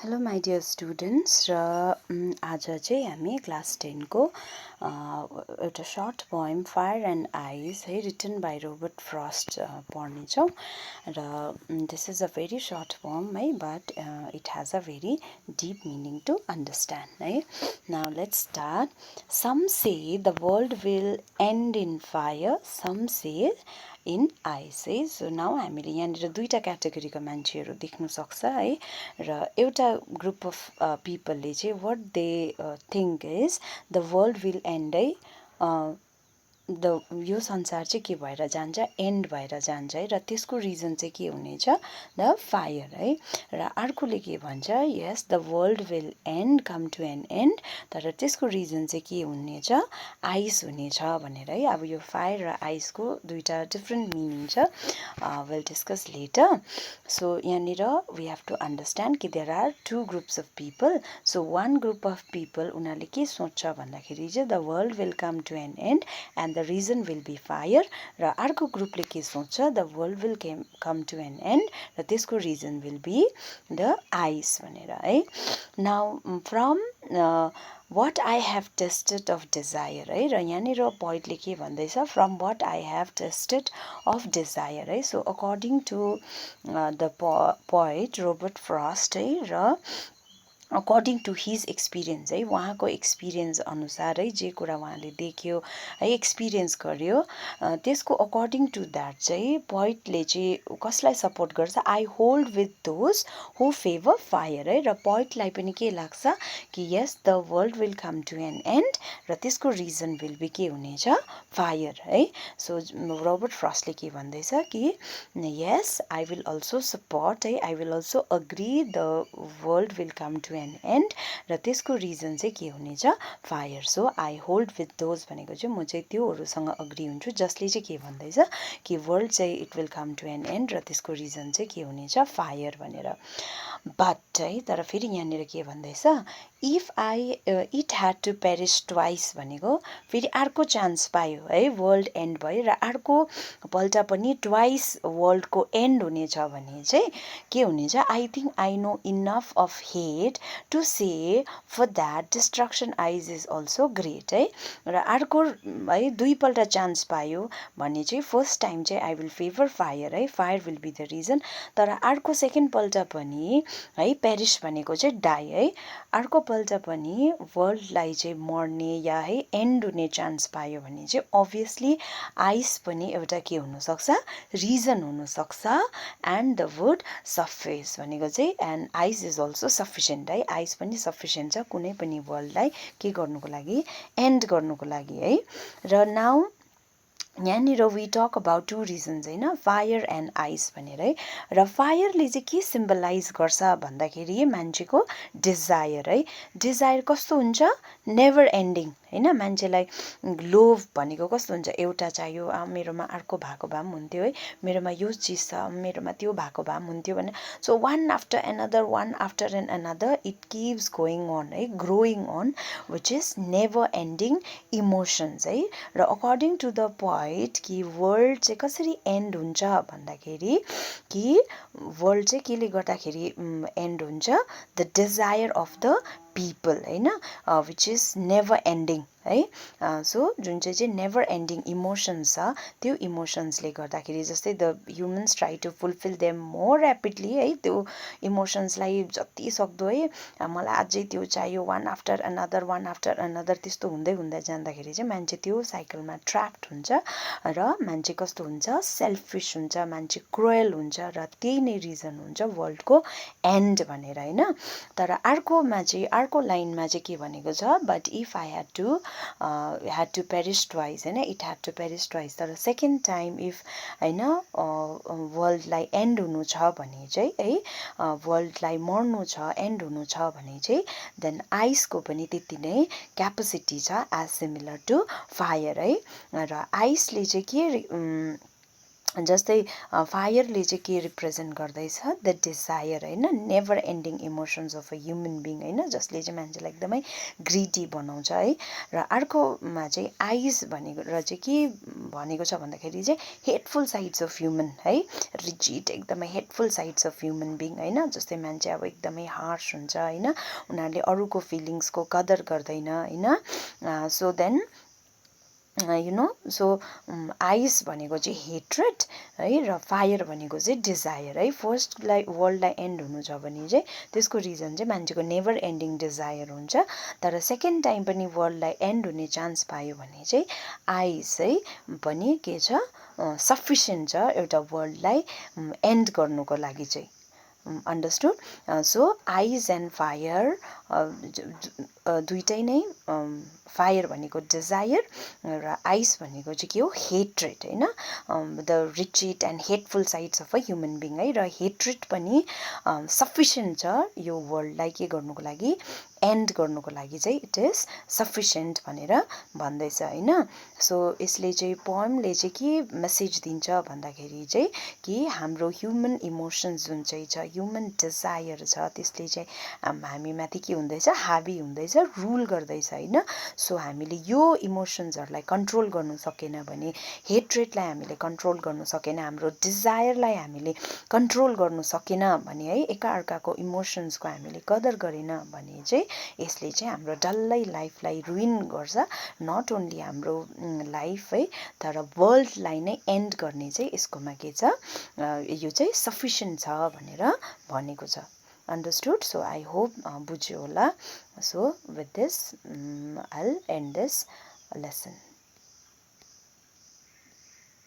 Hello my dear students र आज चाहिँ हामी क्लास 10 को एउटा short poem fire and ice है रिटन बाई रोबर्ट फ्रस्ट पढ्नेछौँ र this is a very short poem है but it has a very deep meaning to understand है now let's start some say the world will end in fire some say in ice है so now हामीले यहाँनिर दुईवटा क्याटेगोरीको मान्छेहरू देख्न सक्छ है र एउटा ग्रुप अफ पिपलले चाहिँ what they think is the world will end है यो संसार चाहिँ के भएर जान्छ एन्ड भएर जान्छ है र त्यसको रिजन चाहिँ के हुनेछ द फायर है र अर्कोले के भन्छ yes the world will end come to an end तर त्यसको रिजन चाहिँ के हुनेछ आइस हुनेछ भनेर है अब यो फायर र आइसको दुईवटा डिफ्रेन्ट मिनिङ छ विल डिस्कस लेटर सो यहाँनिर वी हेभ टु अन्डरस्ट्यान्ड कि there are two groups of people so one group of people उनीहरूले के सोच्छ भन्दाखेरि चाहिँ the world will come to an end and the reason will be fire र अर्को ग्रुपले के सोच्छ the world will come to an end र त्यसको reason will be the ice भनेर है now from what I have tasted of desire है र यहाँनिर पोइटले के भन्दैछ from what I have tasted of desire है so according to the poet Robert Frost है र अकर्डिङ टु हिज एक्सपिरियन्स है उहाँको एक्सपिरियन्स अनुसार है जे कुरा उहाँले देख्यो है एक्सपिरियन्स गर्यो त्यसको अकर्डिङ टु द्याट चाहिँ पोइटले चाहिँ कसलाई सपोर्ट गर्छ I hold with those who favour fire है र पोइटलाई पनि के लाग्छ कि yes the world will come to an end र त्यसको रिजन विल बी के हुनेछ फायर है सो रोबर्ट फ्रस्टले के भन्दैछ कि yes I will also support है I will also agree the world will come to an end र त्यसको रिजन चाहिँ के हुनेछ fire so I hold with those भनेको चाहिँ म चाहिँ त्योहरूसँग अग्री हुन्छु जसले चाहिँ के भन्दैछ कि वर्ल्ड चाहिँ it will come to an end र त्यसको रिजन चाहिँ के हुनेछ फायर भनेर बट है तर फेरि यहाँनिर के भन्दैछ if I it had to Paris twice भनेको फेरि अर्को चान्स पायो है वर्ल्ड एन्ड भयो र अर्को पल्ट पनि ट्वाइस वर्ल्डको एन्ड हुनेछ भने चाहिँ के हुनेछ I think I know enough of hate to say for that destruction ice is also great है र अर्को है दुईपल्ट चान्स पायो भने चाहिँ फर्स्ट टाइम चाहिँ आई विल फेभर फायर है fire will be the reason तर अर्को सेकेन्डपल्ट पनि है पेरिस भनेको चाहिँ डाई है अर्कोपल्ट पनि वर्ल्डलाई चाहिँ मर्ने या है एन्ड हुने चान्स पायो भने चाहिँ अभियसली आइस पनि एउटा के हुनसक्छ रिजन हुनसक्छ एन्ड द वुड सफेस भनेको चाहिँ and ice is also sufficient है आइस पनि सफिसियन्ट छ कुनै पनि वर्ल्डलाई के गर्नुको लागि एन्ड गर्नुको लागि है र नाउ यहाँनिर we talk about two reasons होइन फायर एन्ड आइस भनेर है र फायरले चाहिँ के सिम्बलाइज गर्छ भन्दाखेरि मान्छेको डिजायर है डिजायर कस्तो हुन्छ नेभर एन्डिङ होइन मान्छेलाई लोभ भनेको कस्तो हुन्छ एउटा चाहियो मेरोमा अर्को भएको भए पनि हुन्थ्यो है मेरोमा यो चिज छ मेरोमा त्यो भएको भए पनि हुन्थ्यो भने so one after an another it keeps going on है growing on which is never ending emotions है र अकर्डिङ टु द पोइट कि वर्ल्ड चाहिँ कसरी एन्ड हुन्छ भन्दाखेरि कि वर्ल्ड चाहिँ केले गर्दाखेरि एन्ड हुन्छ the desire of the people होइन विच इज नेभर एन्डिङ है सो जुन चाहिँ नेभर एन्डिङ इमोसन्स छ त्यो इमोसन्सले गर्दाखेरि जस्तै the humans try to fulfil them more rapidly है त्यो इमोसन्सलाई जति सक्दो है मलाई अझै त्यो चाहियो वान आफ्टर अनदर त्यस्तो हुँदै हुँदै जाँदाखेरि चाहिँ मान्छे त्यो साइकलमा ट्र्याप्ड हुन्छ र मान्छे कस्तो हुन्छ सेल्फिस हुन्छ मान्छे क्रुएल हुन्छ र त्यही नै रिजन हुन्छ वर्ल्डको एन्ड भनेर होइन तर अर्को लाइनमा चाहिँ के भनेको छ but if I had to Paris twice होइन it had to Paris twice तर सेकेन्ड टाइम इफ होइन वर्ल्डलाई एन्ड हुनु छ भने चाहिँ है वर्ल्डलाई मर्नु छ एन्ड हुनु छ भने चाहिँ देन आइसको पनि त्यति नै क्यापेसिटी छ एज सिमिलर टु फायर है र आइसले चाहिँ के जस्तै फायरले चाहिँ के रिप्रेजेन्ट गर्दैछ द डिजायर होइन never ending emotions of a human being होइन जसले चाहिँ मान्छेलाई एकदमै ग्रिडी बनाउँछ है र अर्कोमा चाहिँ आइज भनेको र चाहिँ के भनेको छ भन्दाखेरि चाहिँ हेटफुल साइड्स अफ ह्युमन है रिजिड एकदमै hateful sides of human being होइन जस्तै मान्छे अब एकदमै हार्स हुन्छ होइन उनीहरूले अरूको फिलिङ्सको कदर गर्दैन होइन सो देन सो आइस भनेको चाहिँ हेट्रेड है र फायर भनेको चाहिँ डिजायर है फर्स्टलाई वर्ल्डलाई एन्ड हुनु छ भने चाहिँ त्यसको रिजन चाहिँ मान्छेको नेभर एन्डिङ डिजायर हुन्छ तर सेकेन्ड टाइम पनि वर्ल्डलाई एन्ड हुने चान्स पायो भने चाहिँ आइस है पनि के छ सफिसियन्ट छ एउटा वर्ल्डलाई एन्ड गर्नुको लागि चाहिँ अन्डरस्टुड सो आइज एन्ड फायर दुइटै नै फायर भनेको डिजायर र आइस भनेको चाहिँ के हो हेट्रेड होइन the wretched and hateful sides of a human being है र हेट्रेड पनि सफिसियन्ट छ यो वर्ल्डलाई के गर्नुको लागि एन्ड गर्नुको लागि चाहिँ इट इज सफिसियन्ट भनेर भन्दैछ होइन सो यसले चाहिँ पोएमले चाहिँ के मेसेज दिन्छ भन्दाखेरि चाहिँ कि हाम्रो ह्युमन इमोसन्स जुन चाहिँ छ ह्युमन डिजायर छ त्यसले चाहिँ हामीमाथि के हुँदैछ हाबी हुँदैछ रुल गर्दैछ होइन सो हामीले यो इमोसन्सहरूलाई कन्ट्रोल गर्नु सकेन भने हेट्रेडलाई हामीले कन्ट्रोल गर्नु सकेन हाम्रो डिजायरलाई हामीले कन्ट्रोल गर्नु सकेन भने है एकाअर्काको इमोसन्सको हामीले कदर गरेन भने चाहिँ यसले चाहिँ हाम्रो डल्लै लाइफलाई रुइन गर्छ नट ओन्ली हाम्रो लाइफ है तर वर्ल्डलाई नै एन्ड गर्ने चाहिँ यसकोमा के छ यो चाहिँ सफिसियन्ट छ भनेर भनेको छ understood so I hope बुझ्यो होला so with this I'll end this lesson